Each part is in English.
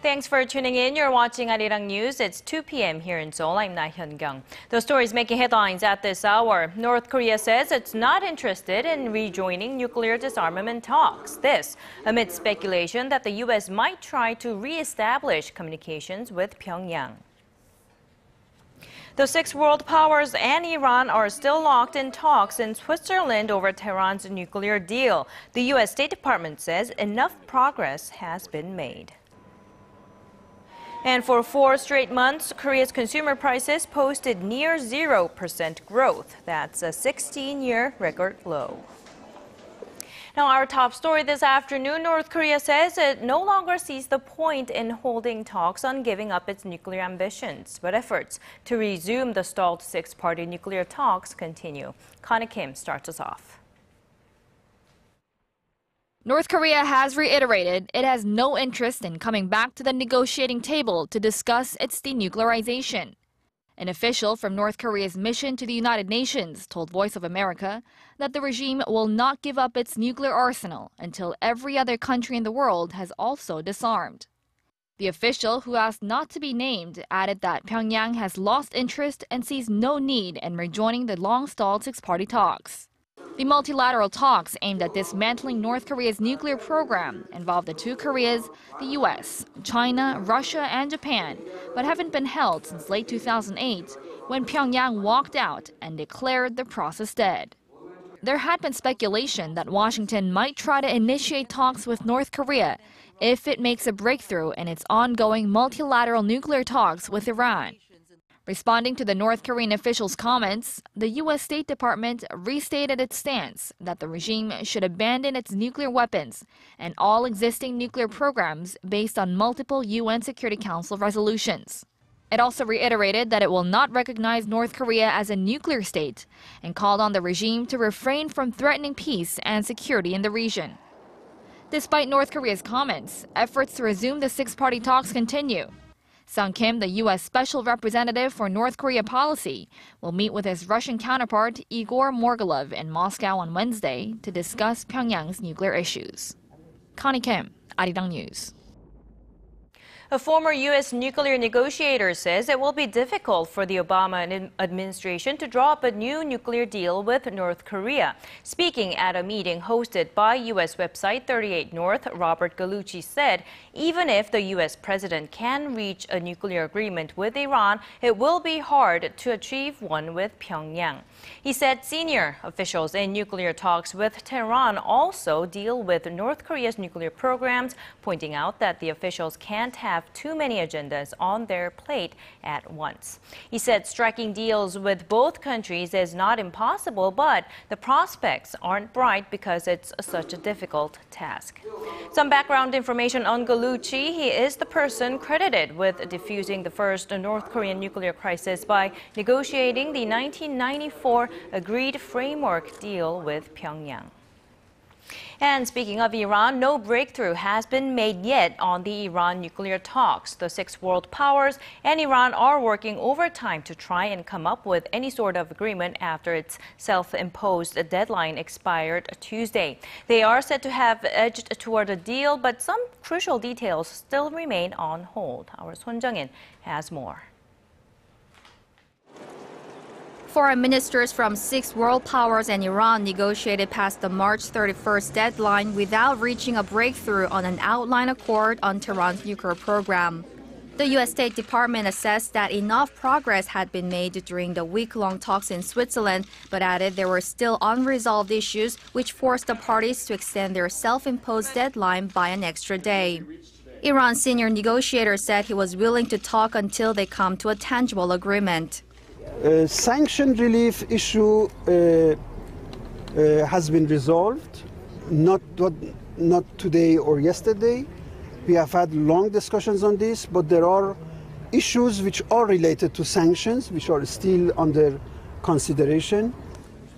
Thanks for tuning in. You're watching ARIRANG News. It's 2 p.m. here in Seoul. I'm Laah Hyun-kyung. The stories making headlines at this hour. North Korea says it's not interested in rejoining nuclear disarmament talks. This amid speculation that the U.S. might try to re-establish communications with Pyongyang. The six world powers and Iran are still locked in talks in Switzerland over Tehran's nuclear deal. The U.S. State Department says enough progress has been made. And for 4 straight months, Korea's consumer prices posted near 0% growth. That's a 16-year record low. Now, our top story this afternoon, North Korea says it no longer sees the point in holding talks on giving up its nuclear ambitions, but efforts to resume the stalled six-party nuclear talks continue. Connie Kim starts us off. North Korea has reiterated it has no interest in coming back to the negotiating table to discuss its denuclearization. An official from North Korea's mission to the United Nations told Voice of America that the regime will not give up its nuclear arsenal until every other country in the world has also disarmed. The official, who asked not to be named, added that Pyongyang has lost interest and sees no need in rejoining the long-stalled six-party talks. The multilateral talks aimed at dismantling North Korea's nuclear program involve the two Koreas, the U.S., China, Russia, and Japan, but haven't been held since late 2008, when Pyongyang walked out and declared the process dead. There had been speculation that Washington might try to initiate talks with North Korea if it makes a breakthrough in its ongoing multilateral nuclear talks with Iran. Responding to the North Korean official's comments, the U.S. State Department restated its stance that the regime should abandon its nuclear weapons and all existing nuclear programs based on multiple UN Security Council resolutions. It also reiterated that it will not recognize North Korea as a nuclear state and called on the regime to refrain from threatening peace and security in the region. Despite North Korea's comments, efforts to resume the six-party talks continue. Sung Kim, the U.S. Special Representative for North Korea policy, will meet with his Russian counterpart Igor Morgulov in Moscow on Wednesday to discuss Pyongyang's nuclear issues. Connie Kim, ARIRANG News. A former U.S. nuclear negotiator says it will be difficult for the Obama administration to draw up a new nuclear deal with North Korea. Speaking at a meeting hosted by U.S. website 38 North, Robert Gallucci said even if the U.S. president can reach a nuclear agreement with Iran, it will be hard to achieve one with Pyongyang. He said senior officials in nuclear talks with Tehran also deal with North Korea's nuclear programs, pointing out that the officials can't have too many agendas on their plate at once. He said striking deals with both countries is not impossible, but the prospects aren't bright because it's such a difficult task. Some background information on Gallucci. He is the person credited with diffusing the first North Korean nuclear crisis by negotiating the 1994 agreed framework deal with Pyongyang. And speaking of Iran, no breakthrough has been made yet on the Iran nuclear talks. The six world powers and Iran are working overtime to try and come up with any sort of agreement after its self-imposed deadline expired Tuesday. They are said to have edged toward a deal, but some crucial details still remain on hold. Our Son Jung-in has more. Foreign ministers from six world powers and Iran negotiated past the March 31st deadline without reaching a breakthrough on an outline accord on Tehran's nuclear program. The U.S. State Department assessed that enough progress had been made during the week-long talks in Switzerland, but added there were still unresolved issues which forced the parties to extend their self-imposed deadline by an extra day. Iran's senior negotiator said he was willing to talk until they come to a tangible agreement. Sanction relief issue has been resolved, not today or yesterday. We have had long discussions on this, but there are issues which are related to sanctions, which are still under consideration.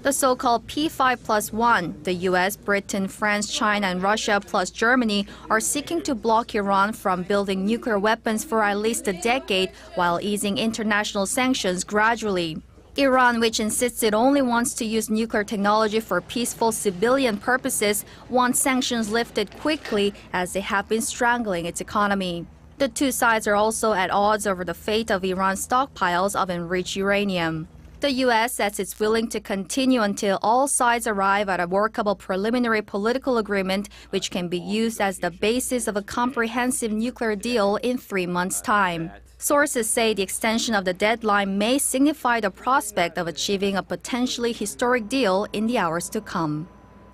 The so-called P5+1, the US, Britain, France, China, and Russia plus Germany are seeking to block Iran from building nuclear weapons for at least a decade while easing international sanctions gradually. Iran, which insists it only wants to use nuclear technology for peaceful civilian purposes, wants sanctions lifted quickly as they have been strangling its economy. The two sides are also at odds over the fate of Iran's stockpiles of enriched uranium. The U.S. says it's willing to continue until all sides arrive at a workable preliminary political agreement, which can be used as the basis of a comprehensive nuclear deal in 3 months' time. Sources say the extension of the deadline may signify the prospect of achieving a potentially historic deal in the hours to come.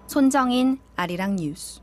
손정인, ARIRANG News.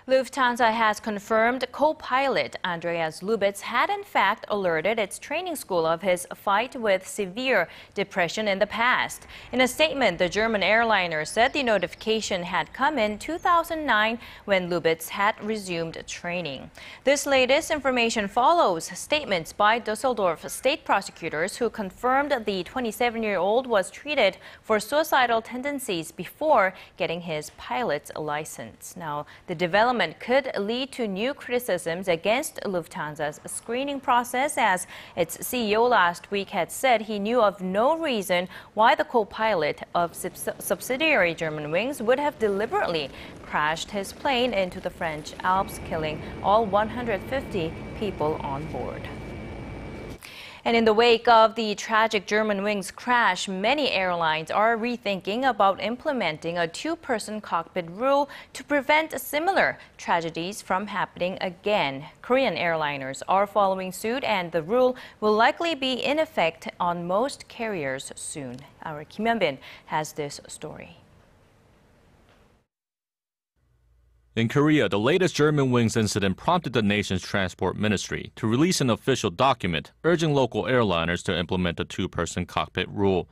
Lufthansa has confirmed co-pilot Andreas Lubitz had in fact alerted its training school of his fight with severe depression in the past. In a statement, the German airliner said the notification had come in 2009 when Lubitz had resumed training. This latest information follows statements by Düsseldorf state prosecutors who confirmed the 27-year-old was treated for suicidal tendencies before getting his pilot's license. Now, the development could lead to new criticisms against Lufthansa's screening process, as its CEO last week had said he knew of no reason why the co-pilot of subsidiary Germanwings would have deliberately crashed his plane into the French Alps, killing all 150 people on board. And in the wake of the tragic Germanwings crash, many airlines are rethinking about implementing a two-person cockpit rule to prevent similar tragedies from happening again. Korean airliners are following suit, and the rule will likely be in effect on most carriers soon. Our Kim Hyun-bin has this story. In Korea, the latest Germanwings incident prompted the nation's transport ministry to release an official document urging local airliners to implement the two-person cockpit rule.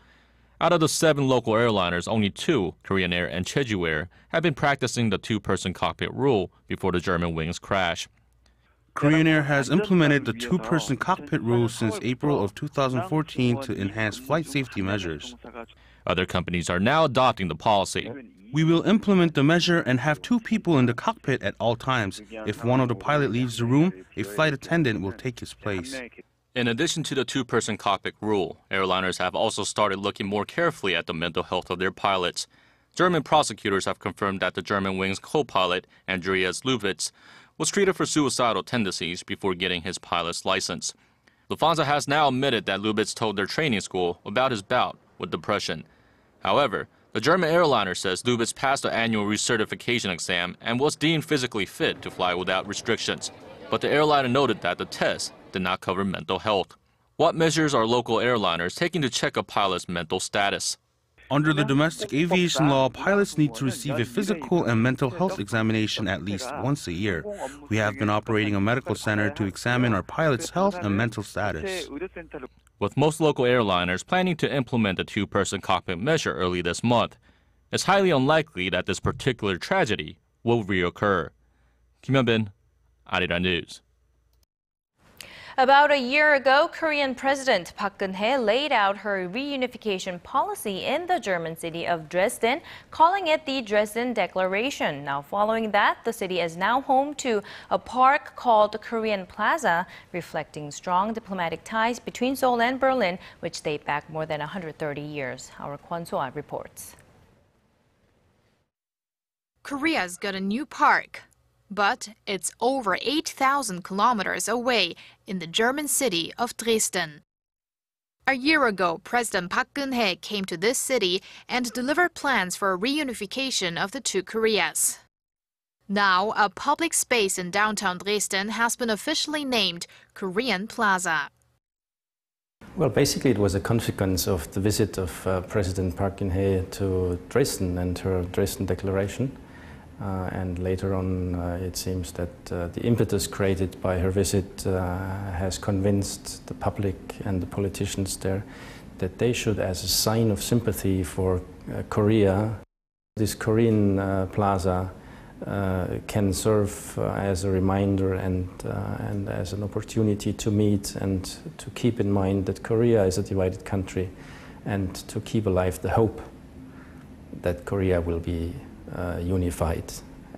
Out of the 7 local airliners, only 2, Korean Air and Jeju Air, have been practicing the two-person cockpit rule before the Germanwings crash. Korean Air has implemented the two-person cockpit rule since April of 2014 to enhance flight safety measures. Other companies are now adopting the policy. We will implement the measure and have 2 people in the cockpit at all times. If one of the pilot leaves the room, a flight attendant will take his place. In addition to the two-person cockpit rule, airliners have also started looking more carefully at the mental health of their pilots. German prosecutors have confirmed that the Germanwings co-pilot, Andreas Lubitz, was treated for suicidal tendencies before getting his pilot's license. Lufthansa has now admitted that Lubitz told their training school about his bout with depression. However, the German airliner says Lubitz passed the annual recertification exam and was deemed physically fit to fly without restrictions. But the airliner noted that the test did not cover mental health. What measures are local airliners taking to check a pilot's mental status? Under the domestic aviation law, pilots need to receive a physical and mental health examination at least once a year. We have been operating a medical center to examine our pilots' health and mental status. With most local airliners planning to implement the two-person cockpit measure early this month, it's highly unlikely that this particular tragedy will reoccur. Kim Hyun-bin, ARIRANG News. About a year ago, Korean President Park Geun-hye laid out her reunification policy in the German city of Dresden, calling it the Dresden Declaration. Now, following that, the city is now home to a park called Korean Plaza, reflecting strong diplomatic ties between Seoul and Berlin, which date back more than 130 years. Our Kwon So-ah reports. Korea's got a new park, but it's over 8,000 kilometers away in the German city of Dresden. A year ago, President Park Geun-hye came to this city and delivered plans for a reunification of the two Koreas. Now, a public space in downtown Dresden has been officially named Korean Plaza. Well, basically it was a consequence of the visit of President Park Geun-hye to Dresden and her Dresden Declaration. And later on, it seems that the impetus created by her visit has convinced the public and the politicians there that they should, as a sign of sympathy for Korea, this Korean Plaza can serve as a reminder and as an opportunity to meet and to keep in mind that Korea is a divided country and to keep alive the hope that Korea will be unified,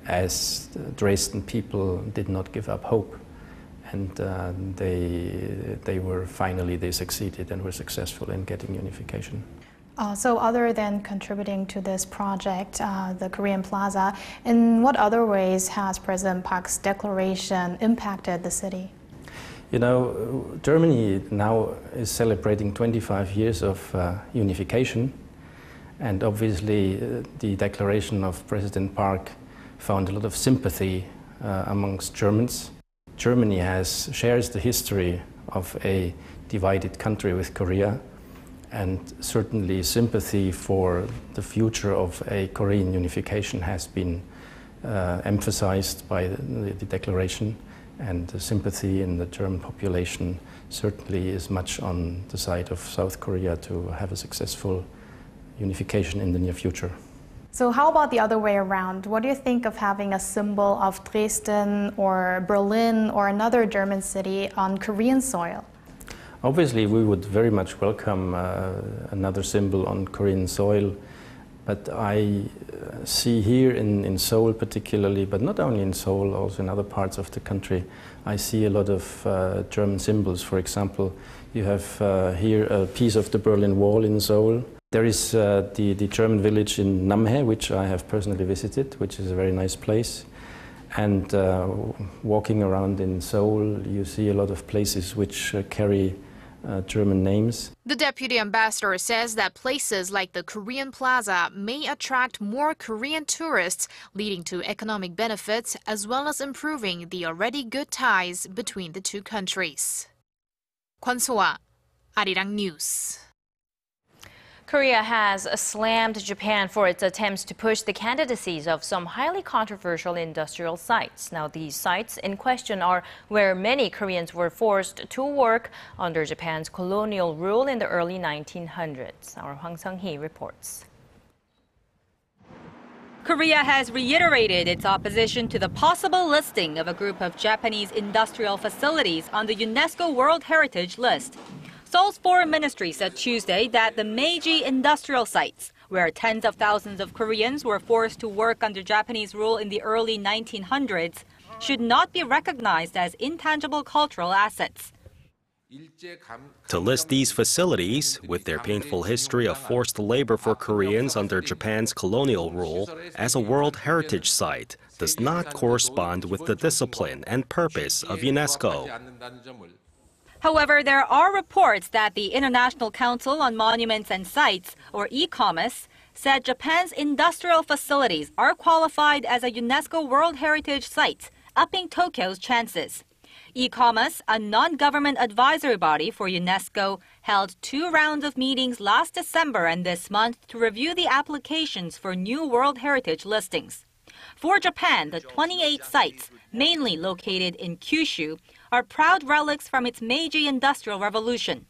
as the Dresden people did not give up hope, and they succeeded and were successful in getting unification. So other than contributing to this project, the Korean Plaza, in what other ways has President Park's declaration impacted the city? You know, Germany now is celebrating 25 years of unification, and obviously the declaration of President Park found a lot of sympathy amongst Germans. Germany shares the history of a divided country with Korea, and certainly sympathy for the future of a Korean unification has been emphasized by the declaration, and the sympathy in the German population certainly is much on the side of South Korea to have a successful unification in the near future. So how about the other way around? What do you think of having a symbol of Dresden or Berlin or another German city on Korean soil? Obviously, we would very much welcome another symbol on Korean soil, but I see here in Seoul particularly, but not only in Seoul, also in other parts of the country, I see a lot of German symbols. For example, you have here a piece of the Berlin Wall in Seoul. There is the German village in Namhae, which I have personally visited, which is a very nice place. And walking around in Seoul, you see a lot of places which carry German names. The deputy ambassador says that places like the Korean Plaza may attract more Korean tourists, leading to economic benefits as well as improving the already good ties between the two countries. Kwon So-ah, ARIRANG News. Korea has slammed Japan for its attempts to push the candidacies of some highly controversial industrial sites. Now, these sites in question are where many Koreans were forced to work under Japan's colonial rule in the early 1900s. Our Hwang Sung-hee reports. Korea has reiterated its opposition to the possible listing of a group of Japanese industrial facilities on the UNESCO World Heritage List. Seoul's foreign ministry said Tuesday that the Meiji industrial sites, where tens of thousands of Koreans were forced to work under Japanese rule in the early 1900s, should not be recognized as intangible cultural assets. To list these facilities, with their painful history of forced labor for Koreans under Japan's colonial rule, as a World Heritage Site does not correspond with the discipline and purpose of UNESCO. However, there are reports that the International Council on Monuments and Sites, or ICOMOS, said Japan's industrial facilities are qualified as a UNESCO World Heritage Site, upping Tokyo's chances. ICOMOS, a non-government advisory body for UNESCO, held 2 rounds of meetings last December and this month to review the applications for new World Heritage listings. For Japan, the 28 sites, mainly located in Kyushu, are proud relics from its Meiji Industrial Revolution.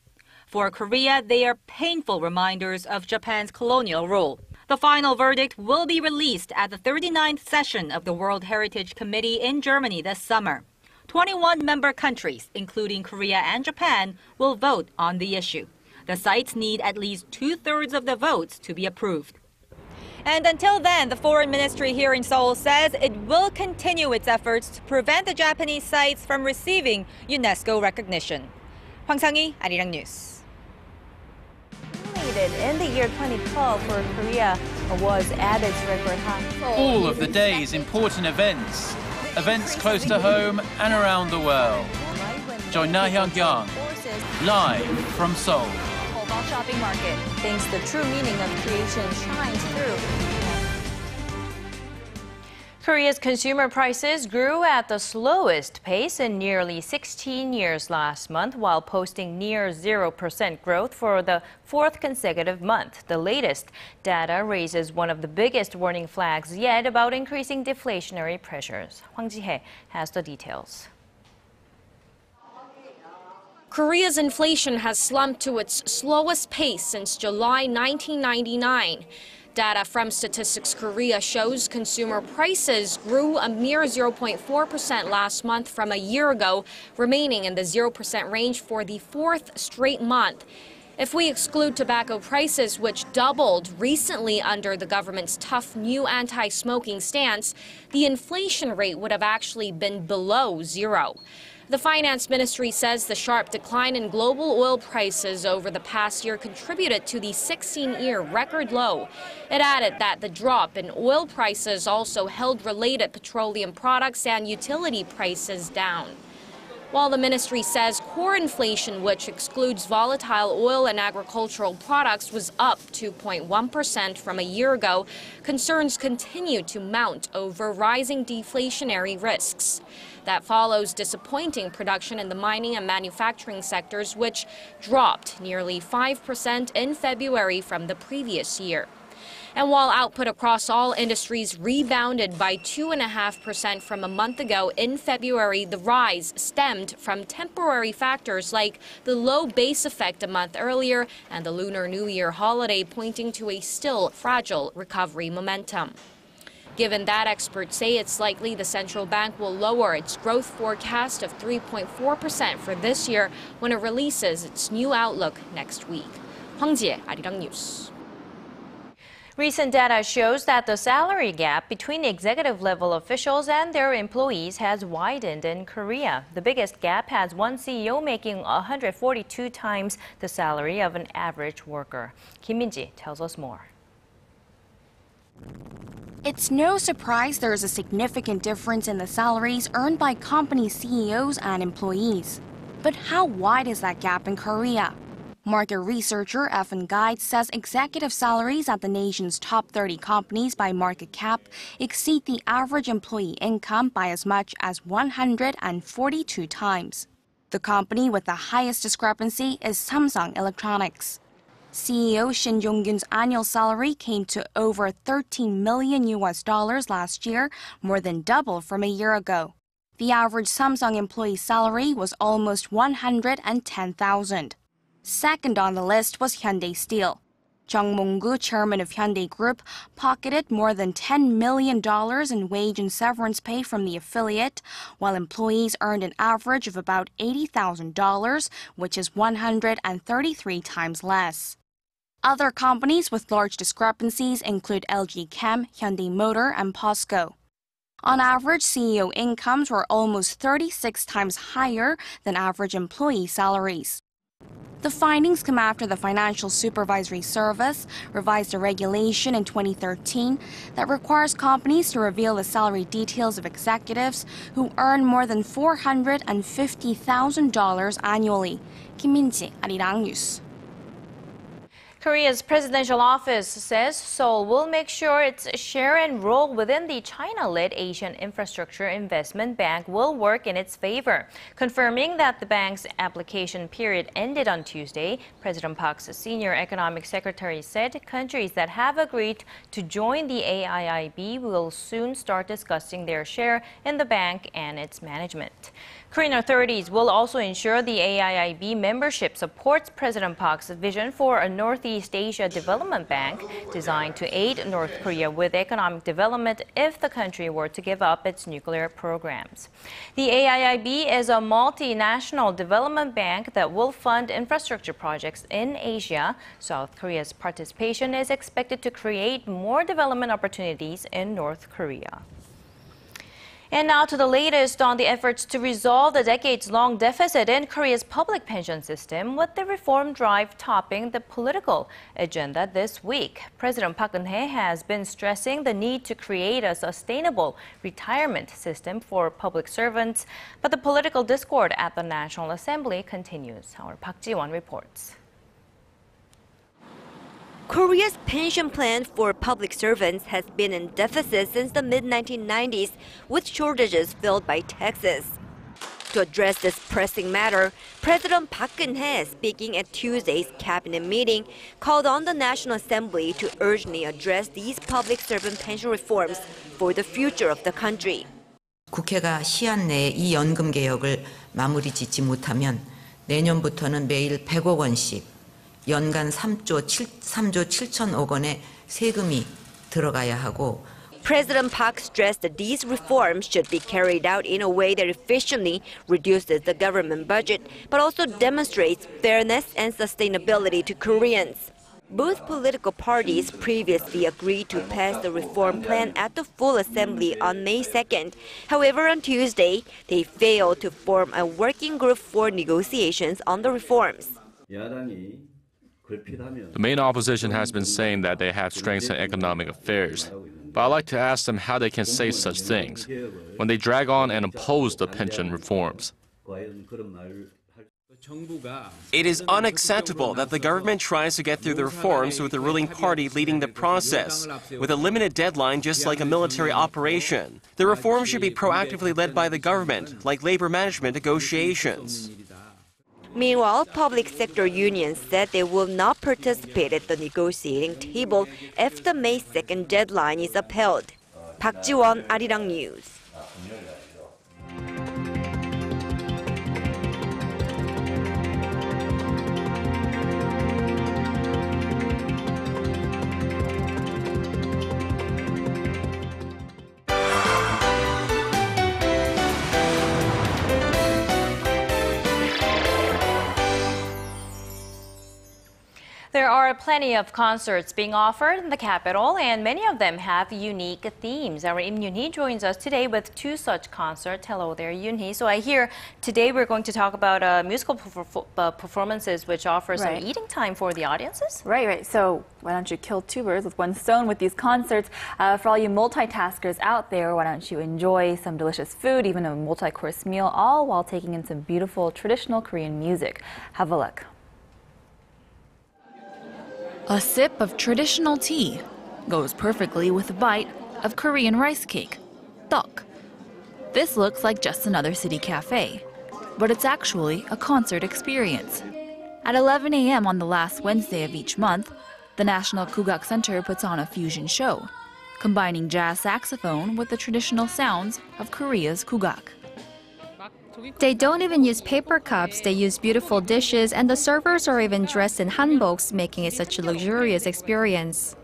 For Korea, they are painful reminders of Japan's colonial rule. The final verdict will be released at the 39th session of the World Heritage Committee in Germany this summer. 21 member countries, including Korea and Japan, will vote on the issue. The sites need at least 2/3 of the votes to be approved. And until then, the foreign ministry here in Seoul says it will continue its efforts to prevent the Japanese sites from receiving UNESCO recognition. Hwang Sung-hee, ARIRANG News. In the year 2012 for Korea was at its record high. All of the day's important events close to home and around the world. Join Laah Hyun-kyung live from Seoul. Shopping market thinks the true meaning of creation shines through. Korea's consumer prices grew at the slowest pace in nearly 16 years last month, while posting near 0% growth for the 4th consecutive month. The latest data raises one of the biggest warning flags yet about increasing deflationary pressures. Hwang Ji-hye has the details. Korea's inflation has slumped to its slowest pace since July 1999. Data from Statistics Korea shows consumer prices grew a mere 0.4% last month from a year ago, remaining in the 0% range for the 4th straight month. If we exclude tobacco prices, which doubled recently under the government's tough new anti-smoking stance, the inflation rate would have actually been below zero. The finance ministry says the sharp decline in global oil prices over the past year contributed to the 16-year record low. It added that the drop in oil prices also held related petroleum products and utility prices down. While the ministry says core inflation, which excludes volatile oil and agricultural products, was up 2.1% from a year ago, concerns continue to mount over rising deflationary risks. That follows disappointing production in the mining and manufacturing sectors, which dropped nearly 5% in February from the previous year. And while output across all industries rebounded by 2.5% from a month ago in February, the rise stemmed from temporary factors like the low base effect a month earlier and the Lunar New Year holiday, pointing to a still fragile recovery momentum. Given that, experts say it's likely the central bank will lower its growth forecast of 3.4% for this year when it releases its new outlook next week. Hwang Jie, ARIRANG News. Recent data shows that the salary gap between executive-level officials and their employees has widened in Korea. The biggest gap has one CEO making 142 times the salary of an average worker. Kim Min-ji tells us more. It's no surprise there is a significant difference in the salaries earned by company CEOs and employees. But how wide is that gap in Korea? Market researcher Evan Guide says executive salaries at the nation's top 30 companies by market cap exceed the average employee income by as much as 142 times. The company with the highest discrepancy is Samsung Electronics. CEO Shin Jong-gun's annual salary came to over $13 million last year, more than double from a year ago. The average Samsung employee salary was almost $110,000. Second on the list was Hyundai Steel. Jung Mong-gu, chairman of Hyundai Group, pocketed more than $10 million in wage and severance pay from the affiliate, while employees earned an average of about $80,000, which is 133 times less. Other companies with large discrepancies include LG Chem, Hyundai Motor, and POSCO. On average, CEO incomes were almost 36 times higher than average employee salaries. The findings come after the Financial Supervisory Service revised a regulation in 2013 that requires companies to reveal the salary details of executives who earn more than $450,000 annually. Kim Min-ji, ARIRANG News. Korea's presidential office says Seoul will make sure its share and role within the China-led Asian Infrastructure Investment Bank will work in its favor. Confirming that the bank's application period ended on Tuesday, President Park's senior economic secretary said countries that have agreed to join the AIIB will soon start discussing their share in the bank and its management. Korean authorities will also ensure the AIIB membership supports President Park's vision for a Northeast Asia Development Bank designed to aid North Korea with economic development if the country were to give up its nuclear programs. The AIIB is a multinational development bank that will fund infrastructure projects in Asia. South Korea's participation is expected to create more development opportunities in North Korea. And now to the latest on the efforts to resolve the decades-long deficit in Korea's public pension system, with the reform drive topping the political agenda this week. President Park Geun-hye has been stressing the need to create a sustainable retirement system for public servants, but the political discord at the National Assembly continues. Our Park Ji-won reports. Korea's pension plan for public servants has been in deficit since the mid-1990s, with shortages filled by taxes. To address this pressing matter, President Park Geun-hye, speaking at Tuesday's cabinet meeting, called on the National Assembly to urgently address these public servant pension reforms for the future of the country. 국회가 시한 내에 이 연금 개혁을 마무리 짓지 못하면 내년부터는 매일 100억 원씩 연간 3조 7천억 원의 세금이 들어가야 하고 President Park stressed that these reforms should be carried out in a way that efficiently reduces the government budget, but also demonstrates fairness and sustainability to Koreans. Both political parties previously agreed to pass the reform plan at the full assembly on May 2nd. However, on Tuesday, they failed to form a working group for negotiations on the reforms. The main opposition has been saying that they have strengths in economic affairs. But I'd like to ask them how they can say such things when they drag on and oppose the pension reforms. It is unacceptable that the government tries to get through the reforms with the ruling party leading the process, with a limited deadline just like a military operation. The reforms should be proactively led by the government, like labor management negotiations. Meanwhile, public sector unions said they will not participate at the negotiating table if the May 2nd deadline is upheld. Park Ji-won, ARIRANG News. There are plenty of concerts being offered in the capital, and many of them have unique themes. Our Im Yoon-hee joins us today with two such concerts. Hello there, Yoon-hee. So I hear today we're going to talk about musical performances which offer some eating time for the audiences? Right. So why don't you kill two birds with one stone with these concerts? For all you multitaskers out there, why don't you enjoy some delicious food, even a multi-course meal, all while taking in some beautiful traditional Korean music. Have a look. A sip of traditional tea goes perfectly with a bite of Korean rice cake, tteok. This looks like just another city cafe, but it's actually a concert experience. At 11 a.m. on the last Wednesday of each month, the National Kugak Center puts on a fusion show, combining jazz saxophone with the traditional sounds of Korea's Kugak. They don't even use paper cups, they use beautiful dishes, and the servers are even dressed in hanboks, making it such a luxurious experience.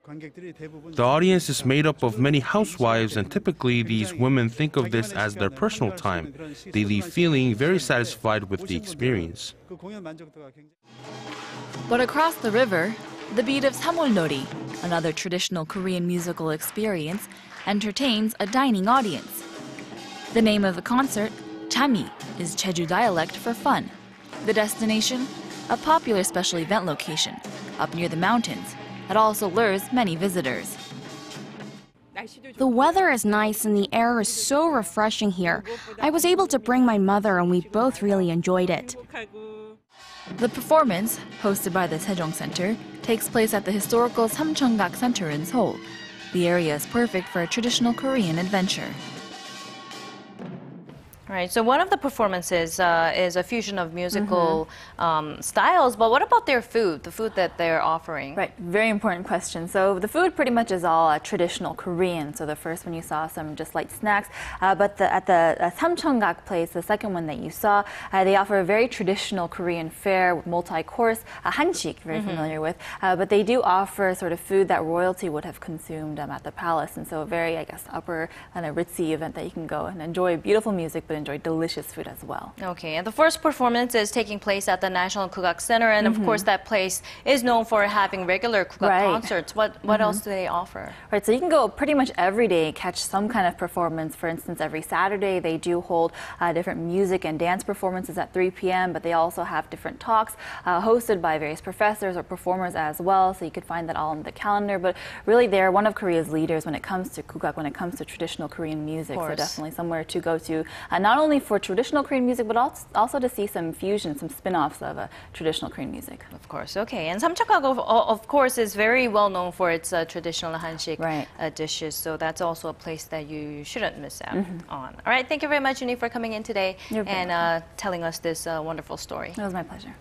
The audience is made up of many housewives, and typically these women think of this as their personal time. They leave feeling very satisfied with the experience. But across the river, the beat of samolnori, another traditional Korean musical experience, entertains a dining audience. The name of the concert, Chami, is Jeju dialect for fun. The destination, a popular special event location up near the mountains that also lures many visitors. The weather is nice and the air is so refreshing here. I was able to bring my mother and we both really enjoyed it. The performance, hosted by the Sejong Center, takes place at the historical Samcheongak Center in Seoul. The area is perfect for a traditional Korean adventure. Right, so one of the performances is a fusion of musical styles, but what about their food, the food that they're offering? Right, very important question. So the food pretty much is all traditional Korean. So the first one you saw some just light snacks, but at the Samcheongak place, the second one that you saw, they offer a very traditional Korean fare with multi-course, hanchik, very familiar with, but they do offer sort of food that royalty would have consumed at the palace, and so a very, I guess, upper kind of ritzy event that you can go and enjoy beautiful music, but enjoy delicious food as well. Okay, and the first performance is taking place at the National Kugak Center, and of course that place is known for having regular Kugak concerts. What else do they offer? Right, so you can go pretty much every day, catch some kind of performance. For instance, every Saturday they do hold different music and dance performances at 3 p.m., but they also have different talks hosted by various professors or performers as well, so you could find that all on the calendar. But really they're one of Korea's leaders when it comes to Kugak, when it comes to traditional Korean music, so definitely somewhere to go to, not only for traditional Korean music, but also to see some fusion, some spin-offs of traditional Korean music. Of course, okay. And Samcheongak, of course, is very well known for its traditional hanchik dishes, so that's also a place that you shouldn't miss out on. All right, thank you very much, Yoon-hee, for coming in today and telling us this wonderful story. It was my pleasure.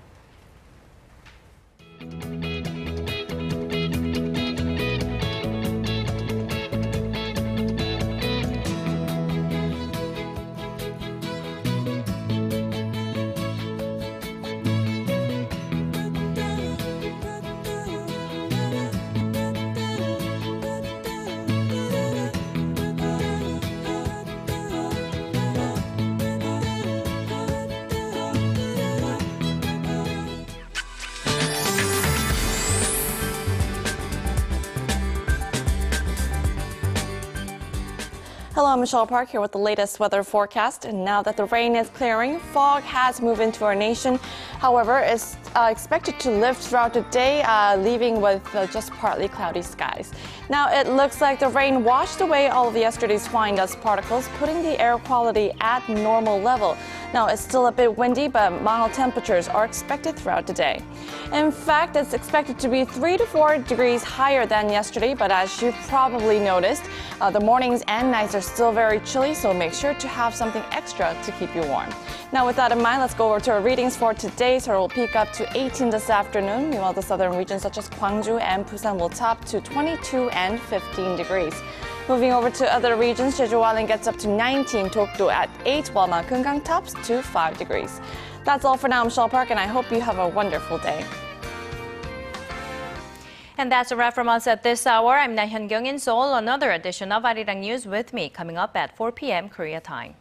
Hello, I'm Michelle Park here with the latest weather forecast. And now that the rain is clearing, fog has moved into our nation. However, it's expected to lift throughout the day, leaving with just partly cloudy skies. Now, it looks like the rain washed away all of yesterday's fine dust particles, putting the air quality at normal level. Now, it's still a bit windy, but mild temperatures are expected throughout the day. In fact, it's expected to be 3 to 4 degrees higher than yesterday, but as you've probably noticed, the mornings and nights are still very chilly, so make sure to have something extra to keep you warm. Now, with that in mind, let's go over to our readings for today. So we'll peak up to 18 this afternoon. Meanwhile, the southern regions such as Gwangju and Busan will top to 22 and 15 degrees. Moving over to other regions, Jeju Island gets up to 19, Dokdo at 8, while Mount Kumgang tops to 5 degrees. That's all for now. I'm Michelle Park, and I hope you have a wonderful day. And that's a wrap from us at this hour. I'm Laah Hyun-kyung in Seoul. Another edition of ARIRANG News with me coming up at 4 p.m. Korea time.